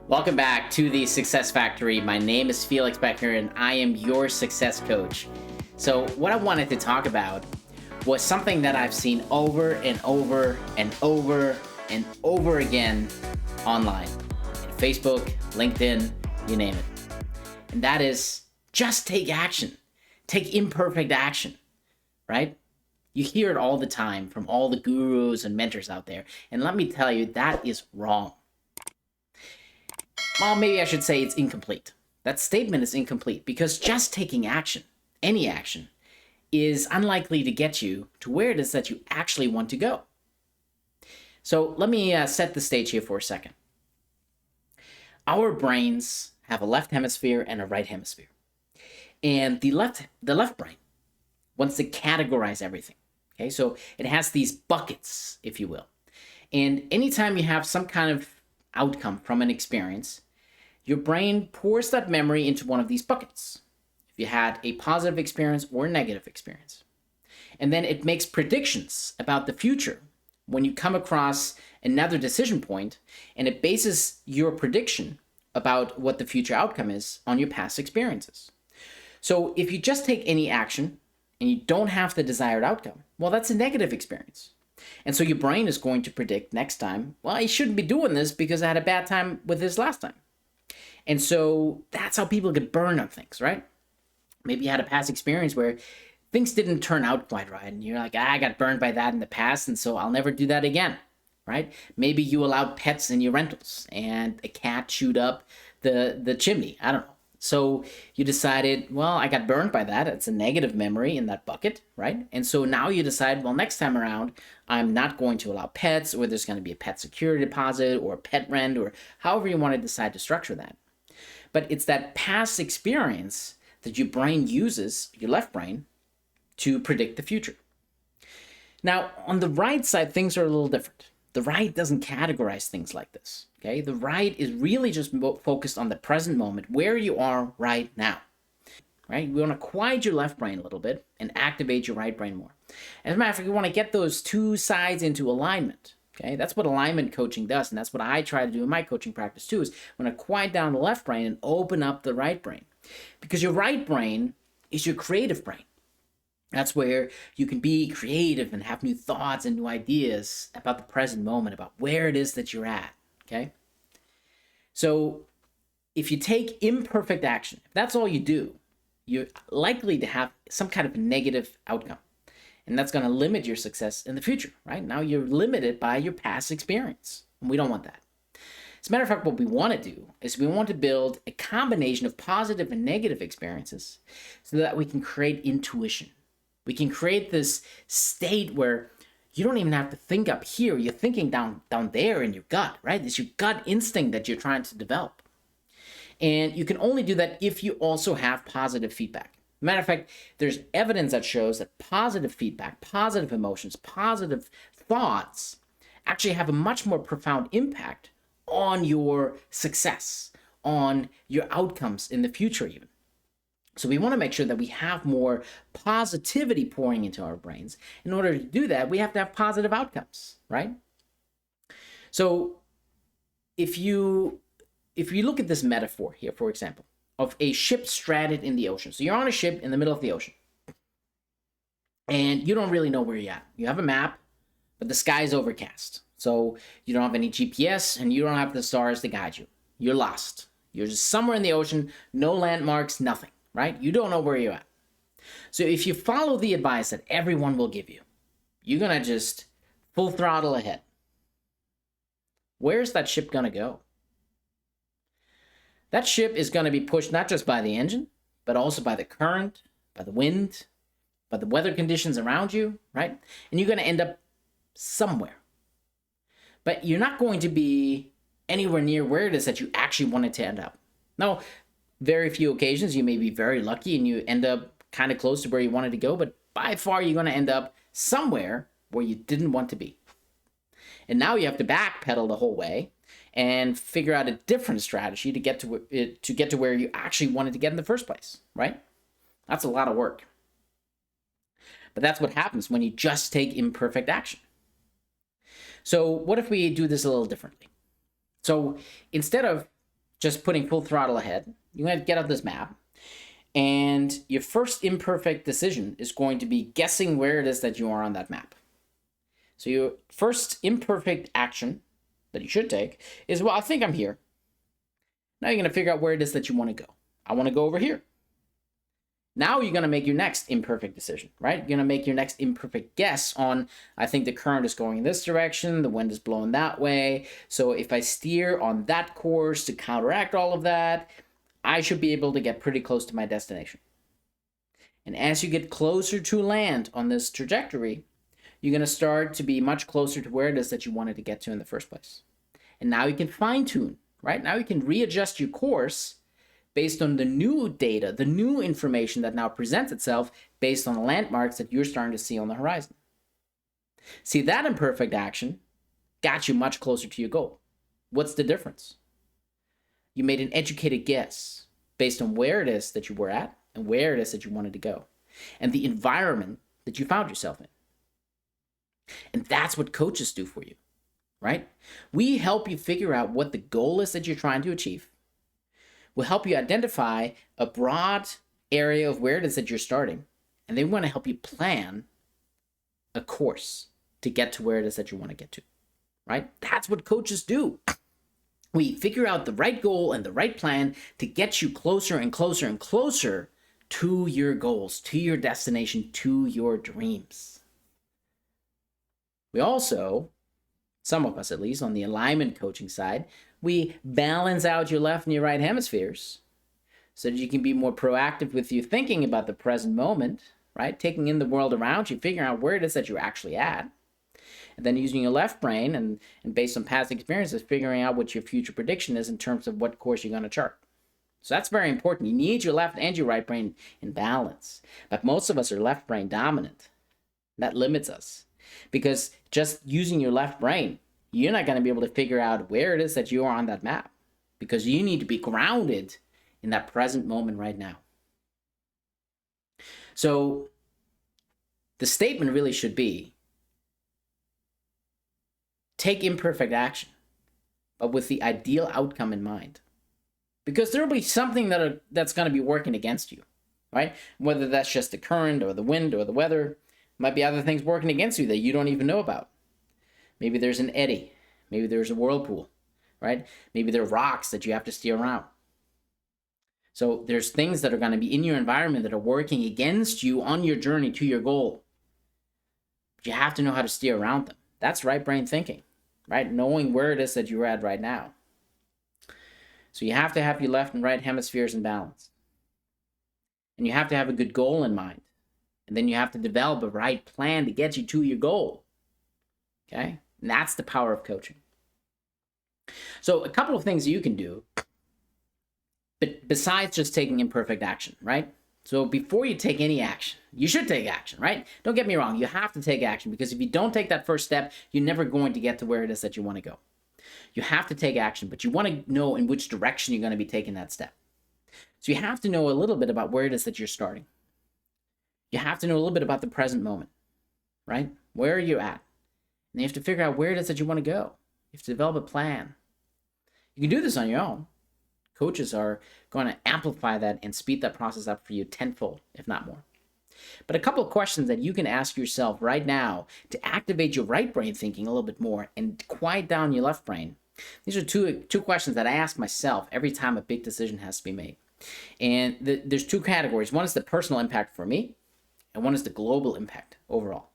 Welcome back to the Success Factory. My name is Felix Beckner and I am your success coach. So what I wanted to talk about was something that I've seen over and over and over and over again online. In Facebook, LinkedIn, you name it. And that is just take action. Take imperfect action, right? You hear it all the time from all the gurus and mentors out there. And let me tell you, that is wrong. Well, maybe I should say it's incomplete. That statement is incomplete because just taking action, any action, is unlikely to get you to where it is that you actually want to go. So let me set the stage here for a second. Our brains have a left hemisphere and a right hemisphere. And the left brain wants to categorize everything. Okay, so it has these buckets, if you will. And anytime you have some kind of outcome from an experience, your brain pours that memory into one of these buckets. If you had a positive experience or a negative experience. And then it makes predictions about the future when you come across another decision point, and it bases your prediction about what the future outcome is on your past experiences. So if you just take any action and you don't have the desired outcome, well, that's a negative experience. And so your brain is going to predict next time, well, I shouldn't be doing this because I had a bad time with this last time. And so that's how people get burned on things, right? Maybe you had a past experience where things didn't turn out quite right. And you're like, I got burned by that in the past, and so I'll never do that again, right? Maybe you allowed pets in your rentals and a cat chewed up the chimney. I don't know. So you decided, well, I got burned by that. It's a negative memory in that bucket, right? And so now you decide, well, next time around, I'm not going to allow pets, or there's going to be a pet security deposit or pet rent, or however you want to decide to structure that. But it's that past experience that your brain uses, your left brain, to predict the future. Now, on the right side, things are a little different. The right doesn't categorize things like this. Okay, the right is really just focused on the present moment, where you are right now. Right? We want to quiet your left brain a little bit and activate your right brain more. As a matter of fact, we want to get those two sides into alignment. Okay, that's what alignment coaching does, and that's what I try to do in my coaching practice too. Is I want to quiet down the left brain and open up the right brain, because your right brain is your creative brain. That's where you can be creative and have new thoughts and new ideas about the present moment, about where it is that you're at. Okay? So if you take imperfect action, if that's all you do, you're likely to have some kind of negative outcome. And that's going to limit your success in the future, right? Now you're limited by your past experience. And we don't want that. As a matter of fact, what we want to do is we want to build a combination of positive and negative experiences so that we can create intuition. We can create this state where you don't even have to think up here. You're thinking down there in your gut, right? It's your gut instinct that you're trying to develop. And you can only do that if you also have positive feedback. Matter of fact, there's evidence that shows that positive feedback, positive emotions, positive thoughts actually have a much more profound impact on your success, on your outcomes in the future even. So we want to make sure that we have more positivity pouring into our brains. In order to do that, we have to have positive outcomes, right? So if you look at this metaphor here, for example, of a ship stranded in the ocean. So you're on a ship in the middle of the ocean, and you don't really know where you're at. You have a map, but the sky is overcast. So you don't have any GPS, and you don't have the stars to guide you. You're lost. You're just somewhere in the ocean, no landmarks, nothing, right? You don't know where you're at. So if you follow the advice that everyone will give you, you're going to just full throttle ahead. Where's that ship going to go? That ship is going to be pushed not just by the engine, but also by the current, by the wind, by the weather conditions around you, right? And you're going to end up somewhere. But you're not going to be anywhere near where it is that you actually wanted to end up. Now, very few occasions you may be very lucky and you end up kind of close to where you wanted to go, but by far you're going to end up somewhere where you didn't want to be. And now you have to backpedal the whole way and figure out a different strategy to get to where you actually wanted to get in the first place, right? That's a lot of work. But that's what happens when you just take imperfect action. So what if we do this a little differently? So instead of just putting full throttle ahead. You're going to get out this map. And your first imperfect decision is going to be guessing where it is that you are on that map. So your first imperfect action that you should take is, well, I think I'm here. Now you're going to figure out where it is that you want to go. I want to go over here. Now you're going to make your next imperfect decision, right? You're going to make your next imperfect guess on, I think the current is going in this direction, the wind is blowing that way. So if I steer on that course to counteract all of that, I should be able to get pretty close to my destination. And as you get closer to land on this trajectory, you're going to start to be much closer to where it is that you wanted to get to in the first place. And now you can fine tune, right? Now you can readjust your course based on the new data, the new information that now presents itself based on the landmarks that you're starting to see on the horizon. See, that imperfect action got you much closer to your goal. What's the difference? You made an educated guess based on where it is that you were at and where it is that you wanted to go and the environment that you found yourself in. And that's what coaches do for you, right? We help you figure out what the goal is that you're trying to achieve. We'll help you identify a broad area of where it is that you're starting. And then we want to help you plan a course to get to where it is that you want to get to, right? That's what coaches do. We figure out the right goal and the right plan to get you closer and closer and closer to your goals, to your destination, to your dreams. We also, some of us at least, on the alignment coaching side, we balance out your left and your right hemispheres so that you can be more proactive with your thinking about the present moment, right? Taking in the world around you, figuring out where it is that you're actually at. And then using your left brain and based on past experiences, figuring out what your future prediction is in terms of what course you're going to chart. So that's very important. You need your left and your right brain in balance. But most of us are left brain dominant. That limits us. Because just using your left brain, you're not going to be able to figure out where it is that you are on that map. Because you need to be grounded in that present moment right now. So the statement really should be, take imperfect action, but with the ideal outcome in mind. Because there will be something that's going to be working against you, right? Whether that's just the current or the wind or the weather, might be other things working against you that you don't even know about. Maybe there's an eddy. Maybe there's a whirlpool, right? Maybe there are rocks that you have to steer around. So there's things that are going to be in your environment that are working against you on your journey to your goal. But you have to know how to steer around them. That's right brain thinking, right? Knowing where it is that you're at right now. So you have to have your left and right hemispheres in balance. And you have to have a good goal in mind. And then you have to develop a right plan to get you to your goal. Okay? And that's the power of coaching. So a couple of things you can do, but besides just taking imperfect action, right? So before you take any action, you should take action, right? Don't get me wrong. You have to take action because if you don't take that first step, you're never going to get to where it is that you want to go. You have to take action, but you want to know in which direction you're going to be taking that step. So you have to know a little bit about where it is that you're starting. You have to know a little bit about the present moment, right? Where are you at? And you have to figure out where it is that you want to go. You have to develop a plan. You can do this on your own. Coaches are going to amplify that and speed that process up for you tenfold, if not more. But a couple of questions that you can ask yourself right now to activate your right brain thinking a little bit more and quiet down your left brain. These are two questions that I ask myself every time a big decision has to be made. And there's two categories. One is the personal impact for me, and one is the global impact overall.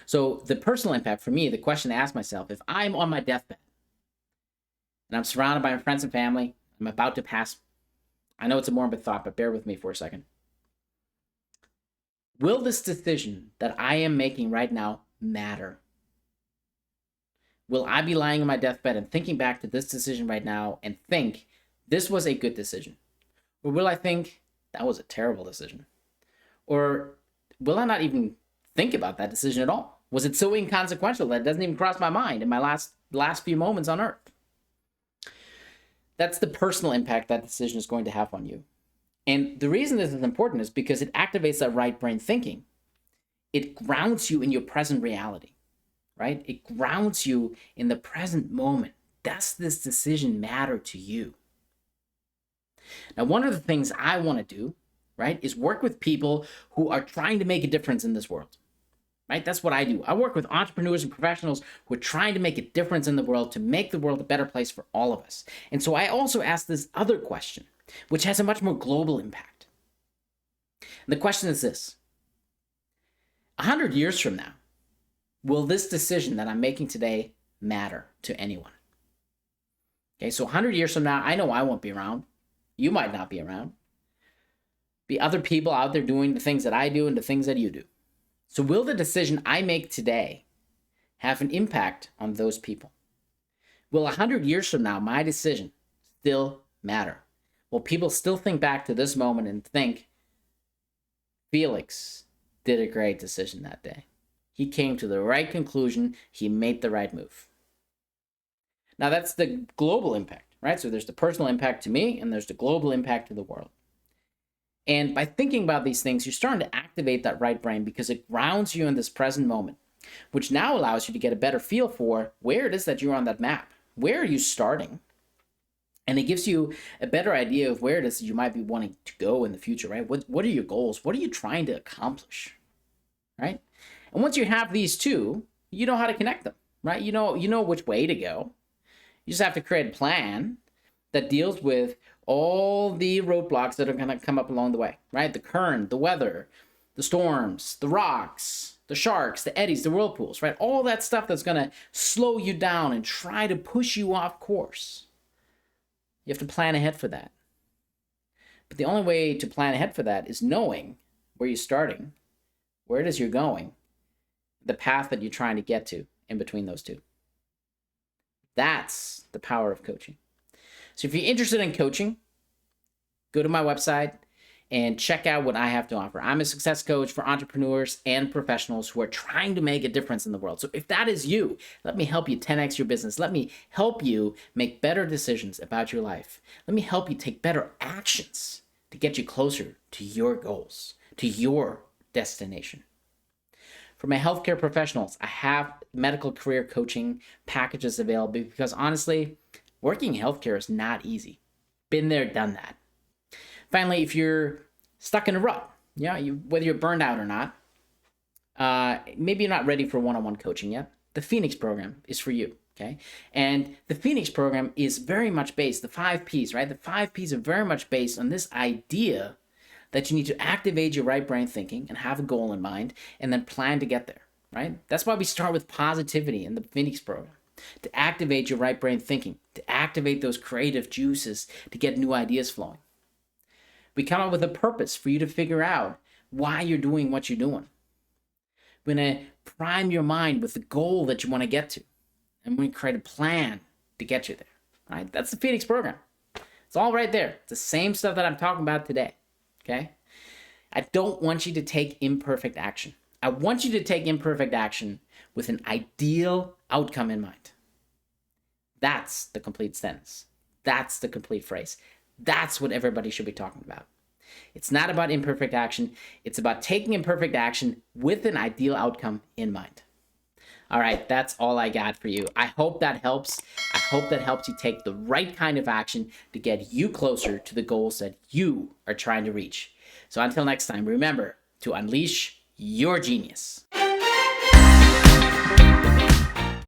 So the personal impact for me, the question I ask myself, if I'm on my deathbed and I'm surrounded by my friends and family, I'm about to pass, I know it's a morbid thought, but bear with me for a second. Will this decision that I am making right now matter? Will I be lying on my deathbed and thinking back to this decision right now and think this was a good decision? Or will I think that was a terrible decision? Or will I not even think about that decision at all? Was it so inconsequential that it doesn't even cross my mind in my last few moments on Earth? That's the personal impact that decision is going to have on you. And the reason this is important is because it activates that right brain thinking. It grounds you in your present reality, right? It grounds you in the present moment. Does this decision matter to you? Now, one of the things I want to do, right, is work with people who are trying to make a difference in this world, right? That's what I do. I work with entrepreneurs and professionals who are trying to make a difference in the world, to make the world a better place for all of us. And so I also ask this other question, which has a much more global impact. And the question is this: 100 years from now, will this decision that I'm making today matter to anyone? Okay, so 100 years from now, I know I won't be around. You might not be around. Be other people out there doing the things that I do and the things that you do. So will the decision I make today have an impact on those people? Will 100 years from now, my decision still matter? Will people still think back to this moment and think, Felix did a great decision that day. He came to the right conclusion. He made the right move. Now that's the global impact, right? So there's the personal impact to me and there's the global impact to the world. And by thinking about these things, you're starting to activate that right brain because it grounds you in this present moment, which now allows you to get a better feel for where it is that you're on that map. Where are you starting? And it gives you a better idea of where it is that you might be wanting to go in the future, right? What are your goals? What are you trying to accomplish, right? And once you have these two, you know how to connect them, right? You know which way to go. You just have to create a plan that deals with all the roadblocks that are going to come up along the way, right? The current, the weather, the storms, the rocks, the sharks, the eddies, the whirlpools, right? All that stuff that's going to slow you down and try to push you off course. You have to plan ahead for that. But the only way to plan ahead for that is knowing where you're starting, where it is you're going, the path that you're trying to get to in between those two. That's the power of coaching. So if you're interested in coaching, go to my website and check out what I have to offer. I'm a success coach for entrepreneurs and professionals who are trying to make a difference in the world. So if that is you, let me help you 10x your business. Let me help you make better decisions about your life. Let me help you take better actions to get you closer to your goals, to your destination. For my healthcare professionals, I have medical career coaching packages available because honestly, working in healthcare is not easy. Been there, done that. Finally, if you're stuck in a rut, whether you're burned out or not, maybe you're not ready for one-on-one coaching yet, the Phoenix program is for you, okay? And the Phoenix program is very much based, the 5 Ps, right? The 5 Ps are very much based on this idea that you need to activate your right brain thinking and have a goal in mind and then plan to get there, right? That's why we start with positivity in the Phoenix program, to activate your right brain thinking, to activate those creative juices, to get new ideas flowing. We come up with a purpose for you to figure out why you're doing what you're doing. We're going to prime your mind with the goal that you want to get to. And we're going to create a plan to get you there, right? That's the Phoenix program. It's all right there. It's the same stuff that I'm talking about today. Okay? I don't want you to take imperfect action. I want you to take imperfect action with an ideal outcome in mind. That's the complete sentence. That's the complete phrase. That's what everybody should be talking about. It's not about imperfect action. It's about taking imperfect action with an ideal outcome in mind. All right, that's all I got for you. I hope that helps. I hope that helps you take the right kind of action to get you closer to the goals that you are trying to reach. So until next time, remember to unleash your genius.